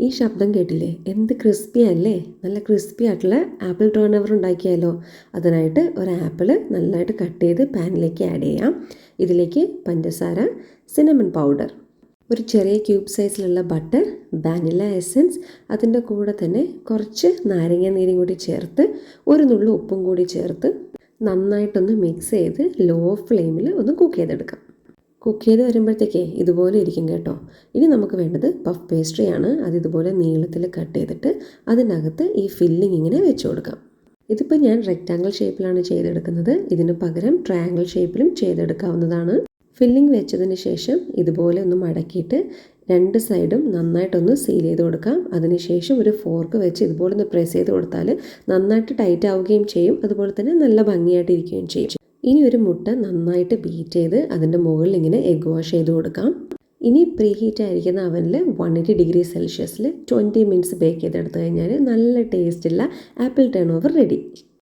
ഈ ശബ്ദം കേട്ടില്ലേ? എന്ത് ക്രിസ്പിയല്ലേ? നല്ല ക്രിസ്പി ആയിട്ടുള്ള ആപ്പിൾ ടേൺ ഓവർ ഉണ്ടാക്കിയാലോ? അതിനായിട്ട് ഒരു ആപ്പിൾ നല്ലതായിട്ട് കട്ട് ചെയ്ത് പാനിലേക്ക് ആഡ് ചെയ്യാം. ഇതിലേക്ക് പഞ്ചസാര, സിനമൺ പൗഡർ, ഒരു ചെറിയ ക്യൂബ് സൈസിലുള്ള ബട്ടർ, വാനില എസൻസ്, അതിൻ്റെ കൂടെ തന്നെ കുറച്ച് നാരങ്ങ നീരും കൂടി ചേർത്ത് ഒരു നുള്ളു ഉപ്പും കൂടി ചേർത്ത് നന്നായിട്ടൊന്ന് മിക്സ് ചെയ്ത് ലോ ഫ്ലെയിമിൽ ഒന്ന് കുക്ക് ചെയ്തെടുക്കാം. കുക്ക് ചെയ്ത് വരുമ്പോഴത്തേക്കേ ഇതുപോലെ ഇരിക്കും കേട്ടോ. ഇനി നമുക്ക് വേണ്ടത് പഫ് പേസ്ട്രിയാണ്. അത് ഇതുപോലെ നീളത്തിൽ കട്ട് ചെയ്തിട്ട് അതിനകത്ത് ഈ ഫില്ലിങ് ഇങ്ങനെ വെച്ച് കൊടുക്കാം. ഇതിപ്പോൾ ഞാൻ റെക്റ്റാങ്കിൾ ഷേപ്പിലാണ് ചെയ്തെടുക്കുന്നത്. ഇതിന് പകരം ട്രയാങ്കിൾ ഷേപ്പിലും ചെയ്തെടുക്കാവുന്നതാണ്. ഫില്ലിങ് വെച്ചതിന് ശേഷം ഇതുപോലെ ഒന്ന് മടക്കിയിട്ട് രണ്ട് സൈഡും നന്നായിട്ടൊന്ന് സീൽ ചെയ്ത് കൊടുക്കാം. അതിനുശേഷം ഒരു ഫോർക്ക് വെച്ച് ഇതുപോലെ ഒന്ന് പ്രസ് ചെയ്ത് കൊടുത്താൽ നന്നായിട്ട് ടൈറ്റ് ആവുകയും ചെയ്യും, അതുപോലെ തന്നെ നല്ല ഭംഗിയായിട്ട് ഇരിക്കുകയും ചെയ്യും. ഇനി ഒരു മുട്ട നന്നായിട്ട് ബീറ്റ് ചെയ്ത് അതിൻ്റെ മുകളിൽ ഇങ്ങനെ എഗ് വാഷ് ചെയ്ത് കൊടുക്കാം. ഇനി പ്രീ ഹീറ്റ് ആയിരിക്കുന്ന അവനിൽ 180 ഡിഗ്രി സെൽഷ്യസിൽ 20 മിനിറ്റ്സ് ബേക്ക് ചെയ്തെടുത്തു കഴിഞ്ഞാൽ നല്ല ടേസ്റ്റുള്ള ആപ്പിൾ ടേൺ ഓവർ റെഡി.